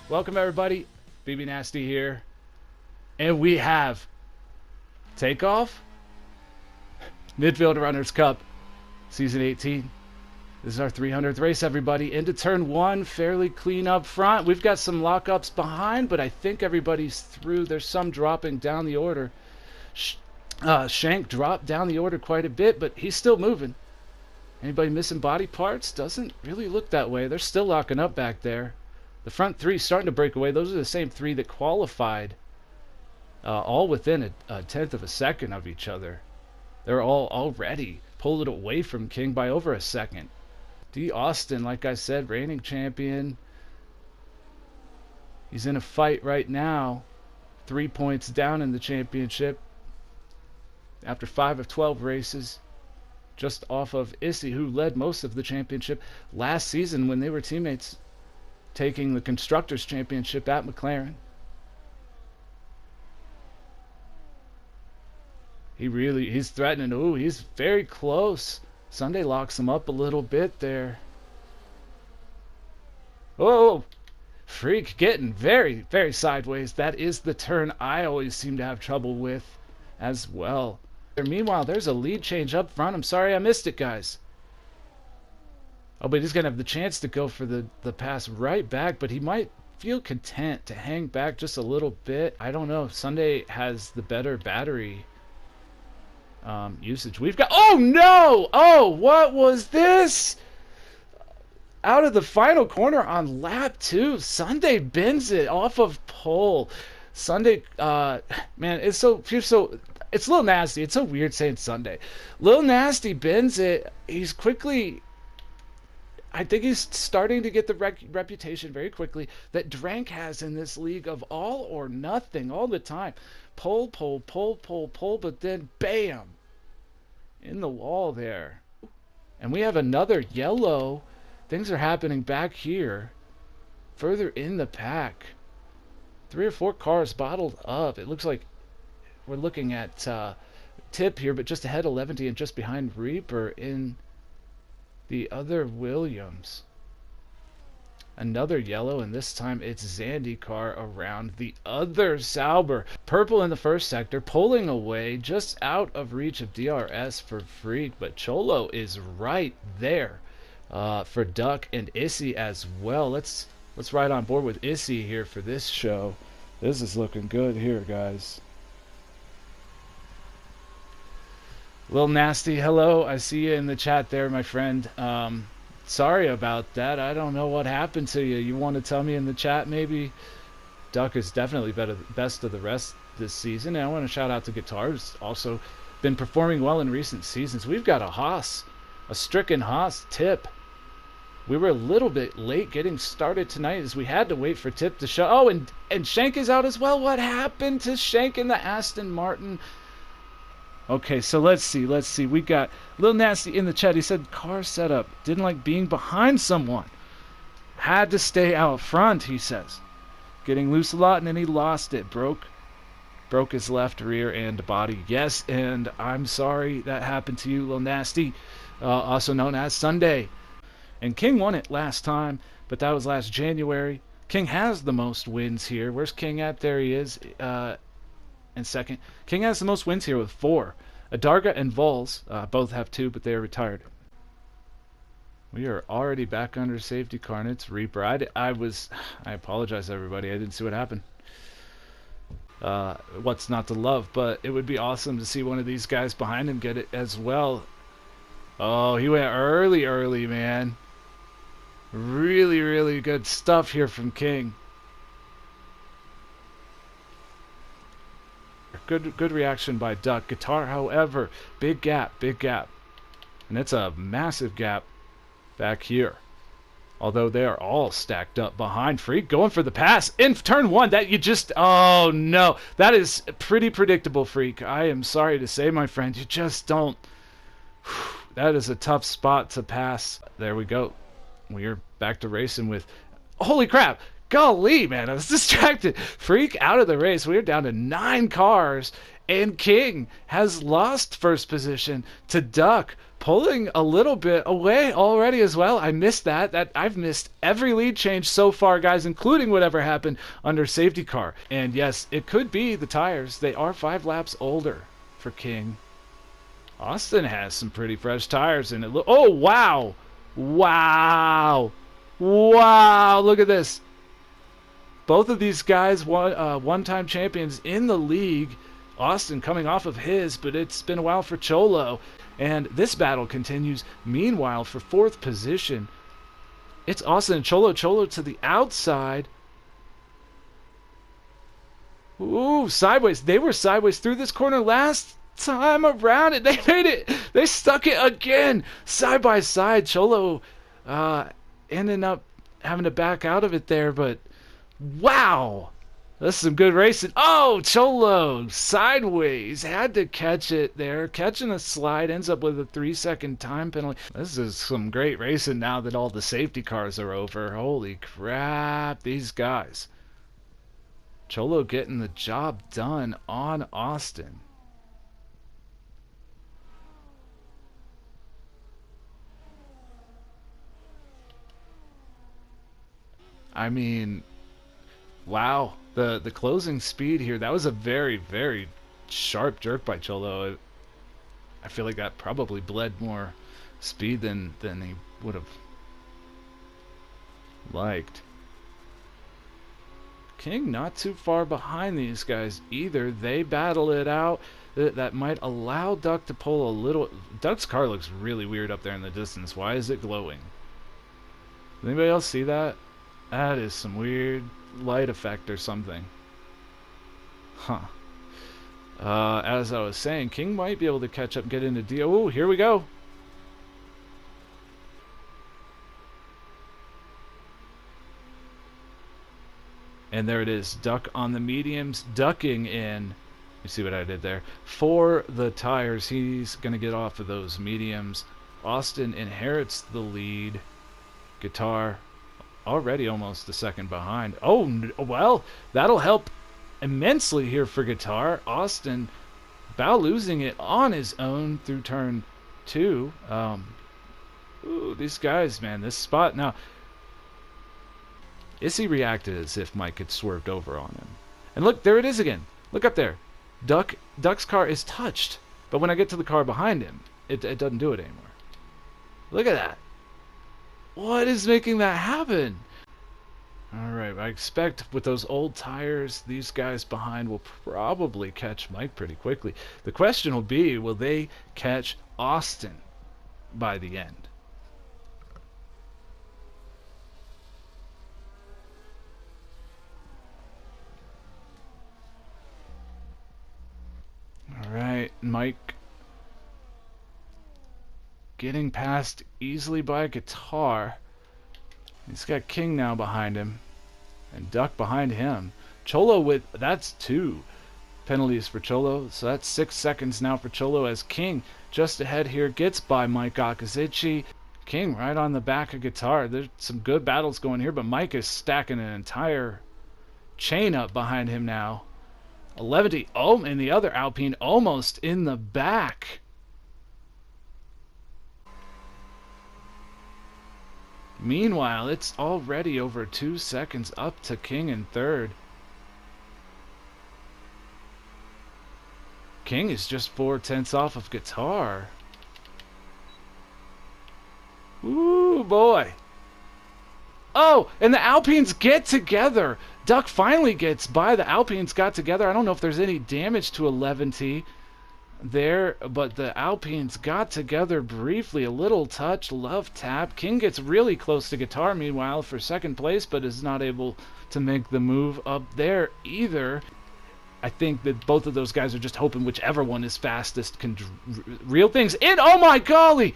Welcome everybody, Lnazty here, and we have takeoff Midfield Runners Cup Season 18. This is our 300th race, everybody. Into turn 1, fairly clean up front. We've got some lockups behind, but I think everybody's through. There's some dropping down the order. Shank dropped down the order quite a bit, but he's still moving. Anybody missing body parts? Doesn't really look that way. They're still locking up back there. The front three starting to break away. Those are the same three that qualified, all within a tenth of a second of each other. They're all already pulled it away from King by over a second. D. Austin, like I said, reigning champion. He's in a fight right now. 3 points down in the championship after 5 of 12 races. Just off of Issy, who led most of the championship last season when they were teammates, taking the Constructors' Championship at McLaren. He's threatening. Ooh, he's very close. Sunday locks him up a little bit there. Oh, Freak getting very, very sideways. That is the turn I always seem to have trouble with as well. Meanwhile, there's a lead change up front. I'm sorry I missed it, guys. Oh, but he's going to have the chance to go for the pass right back, but he might feel content to hang back just a little bit. I don't know. Sunday has the better battery usage. We've got... Oh, no! Oh, what was this? Out of the final corner on lap 2. Sunday bends it off of pole. Sunday, man, it's so... It's Lnazty. It's so weird saying Sunday. Lnazty bends it. He's quickly... I think he's starting to get the reputation very quickly that Drank has in this league of all or nothing all the time. Pull, but then bam! In the wall there. And we have another yellow. Things are happening back here. Further in the pack. 3 or 4 cars bottled up. It looks like we're looking at Tip here, but just ahead of Lnazty and just behind Reaper in the other Williams. Another yellow, and this time it's Zandy car around the other Sauber. Purple in the first sector, pulling away just out of reach of DRS for Freak, but Cholo is right there for Duck and Issy as well. Let's ride on board with Issy here for this show. This is looking good here, guys. Lnazty, hello. I see you in the chat there, my friend. Sorry about that. I don't know what happened to you. You want to tell me in the chat, maybe? Duck is definitely best of the rest this season. And I want to shout out to Guitars. Also been performing well in recent seasons. We've got a HAAS, a stricken HAAS Tip. We were a little bit late getting started tonight as we had to wait for Tip to show. Oh, and Shank is out as well. What happened to Shank in the Aston Martin? Okay, so let's see. We got Lnazty in the chat. He said car setup. Didn't like being behind someone. Had to stay out front, he says. Getting loose a lot, and then he lost it. Broke his left rear and body. Yes, and I'm sorry that happened to you, Lnazty. Also known as Sunday. And King won it last time, but that was last January. King has the most wins here. Where's King at? There he is. In second. King has the most wins here with 4. Adarga and Vols both have 2, but they are retired. We are already back under safety car, and it's Reaper. I apologize, everybody. I didn't see what happened. What's not to love, but it would be awesome to see one of these guys behind him get it as well. Oh, he went early, man. Really, really good stuff here from King. Good reaction by Duck. Guitar, however, big gap. And it's a massive gap back here. Although they are all stacked up behind Freak. Going for the pass in turn 1. Oh no. That is pretty predictable, Freak. I am sorry to say, my friend. You just don't. That is a tough spot to pass. There we go. We are back to racing with... Holy crap! Golly, man, I was distracted. Freak out of the race. We are down to 9 cars, and King has lost first position to Duck. pulling a little bit away already as well. I missed that. I've missed every lead change so far, guys, including whatever happened under safety car. And yes, it could be the tires. They are 5 laps older for King. Austin has some pretty fresh tires, and oh, wow. Wow. Wow, look at this. Both of these guys one-time champions in the league. Austin coming off of his, but it's been a while for Cholo. And this battle continues. Meanwhile, for 4th position, it's Austin and Cholo. Cholo to the outside. Ooh, sideways. They were sideways through this corner last time around, and they made it. They stuck it again. Side by side. Cholo ended up having to back out of it there, but wow. That's some good racing. Oh, Cholo sideways. Had to catch it there. Catching a slide, ends up with a 3-second time penalty. This is some great racing now that all the safety cars are over. Holy crap, these guys. Cholo getting the job done on Austin. I mean, wow. The closing speed here, that was a very, very sharp jerk by Cholo. I feel like that probably bled more speed than he would have liked. King not too far behind these guys either. They battle it out. That might allow Duck to pull a little. Duck's car looks really weird up there in the distance. Why is it glowing? Does anybody else see that? That is some weird light effect or something. Huh. As I was saying, King might be able to catch up and get into D. Oh, here we go. And there it is. Duck on the mediums, ducking in. You see what I did there? For the tires, he's going to get off of those mediums. Austin inherits the lead. Guitar already almost a second behind. Oh, well, that'll help immensely here for Guitar. Austin about losing it on his own through turn 2. Ooh, these guys, man, this spot. Now, Issy reacted as if Mike had swerved over on him. And look, there it is again. Look up there. Duck's car is touched. But when I get to the car behind him, it doesn't do it anymore. Look at that. What is making that happen? Alright, I expect with those old tires, these guys behind will probably catch Mike pretty quickly. The question will be, will they catch Austin by the end? Alright, Mike getting past easily by Guitar. He's got King now behind him. And Duck behind him. Cholo with... That's 2 penalties for Cholo. So that's 6 seconds now for Cholo as King just ahead here gets by Mike Akazici. King right on the back of Guitar. There's some good battles going here, but Mike is stacking an entire chain up behind him now. Lnazty, oh, and the other Alpine almost in the back. Meanwhile, it's already over 2 seconds up to King in third. King is just 4/10 off of Guitar. Ooh, boy. Oh, and the Alpines get together. Duck finally gets by. The Alpines got together. I don't know if there's any damage to Lnazty there, but the Alpines got together briefly. A little touch, love tap. King gets really close to Guitar, meanwhile, for second place, but is not able to make the move up there either. I think that both of those guys are just hoping whichever one is fastest can reel things in. Oh, my golly!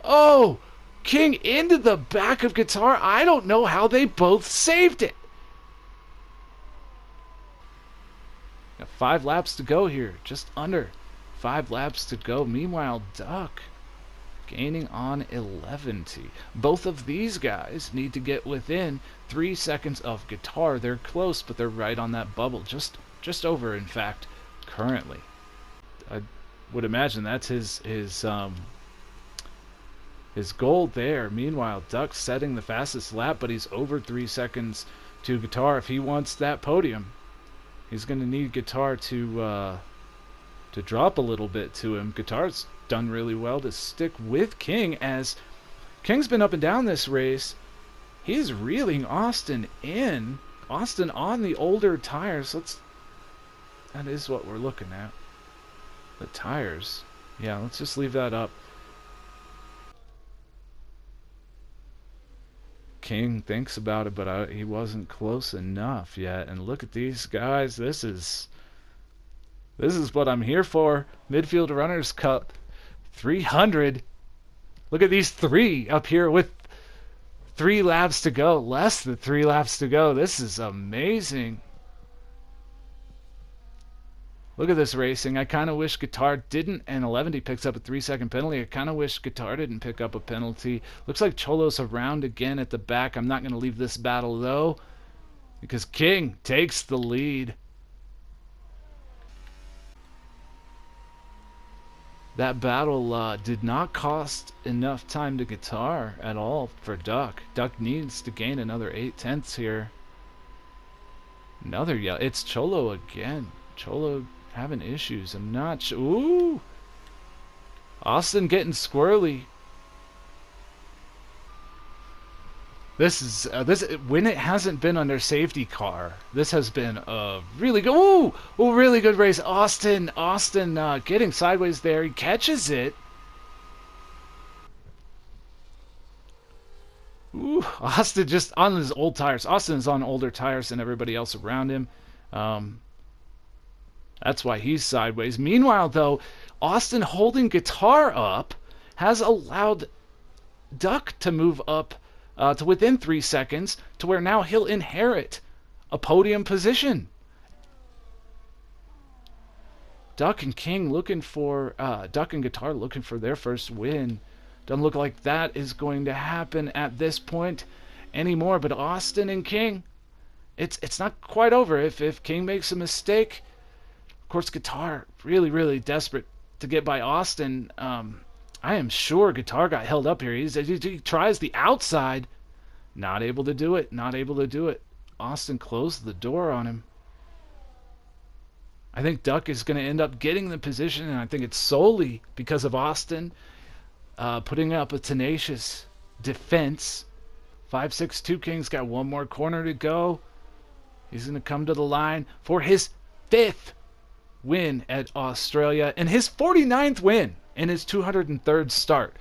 Oh! King into the back of Guitar. I don't know how they both saved it. Got 5 laps to go here. Just under 5 laps to go. Meanwhile, Duck gaining on Lnazty. Both of these guys need to get within 3 seconds of Guitar. They're close, but they're right on that bubble. Just over, in fact, currently. I would imagine that's his his goal there. Meanwhile, Duck setting the fastest lap, but he's over 3 seconds to Guitar. If he wants that podium, he's going to need Guitar to drop a little bit to him. Guitar's done really well to stick with King, as King's been up and down this race. He's reeling Austin in. Austin on the older tires. That is what we're looking at. The tires. Yeah, let's just leave that up. King thinks about it, but he wasn't close enough yet. And look at these guys. This is what I'm here for. Midfield Runners Cup 300. Look at these three up here with 3 laps to go. Less than 3 laps to go. This is amazing. Look at this racing. I kind of wish Guitar didn't, and Lnazty picks up a 3-second penalty. I kind of wish Guitar didn't pick up a penalty. Looks like Cholo's around again at the back. I'm not going to leave this battle, though, because King takes the lead. That battle did not cost enough time to Guitar at all for Duck. Duck needs to gain another 8/10 here. Another yell. It's Cholo again. Cholo having issues. I'm not sure. Ooh! Austin getting squirrely. This is when it hasn't been under safety car. This has been a really good. Ooh, really good race. Austin getting sideways there. He catches it. Ooh, Austin just on his old tires. Austin is on older tires than everybody else around him. That's why he's sideways. Meanwhile, though, Austin holding Guitar up has allowed Duck to move up to within 3 seconds, to where now he'll inherit a podium position. Duck and King looking for Duck and Guitar looking for their first win. Doesn't look like that is going to happen at this point anymore. But Austin and King, it's not quite over. If King makes a mistake, of course, Guitar really desperate to get by Austin. I am sure Guitar got held up here. He tries the outside. Not able to do it. Not able to do it. Austin closed the door on him. I think Duck is going to end up getting the position, and I think it's solely because of Austin putting up a tenacious defense. 5-6-2 King's got one more corner to go. He's going to come to the line for his 5th win at Australia and his 49th win in his 203rd start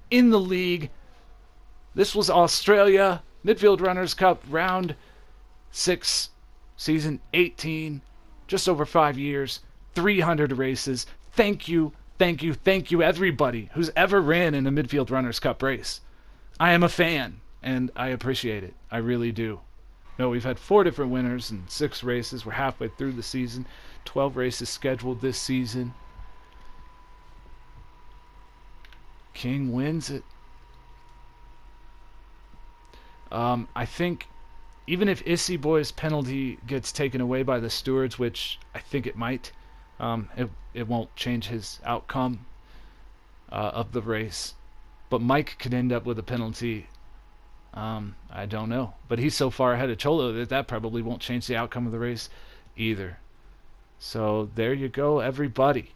in the league. This was Australia Midfield Runners Cup round 6, season 18, just over 5 years, 300 races. Thank you everybody who's ever ran in a Midfield Runners Cup race. I am a fan and I appreciate it. I really do. No, we've had 4 different winners and 6 races. We're halfway through the season. 12 races scheduled this season. King wins it. I think even if Issy Boy's penalty gets taken away by the stewards, which I think it might, it won't change his outcome of the race. But Mike could end up with a penalty. I don't know. But he's so far ahead of Cholo that probably won't change the outcome of the race either. So there you go, everybody.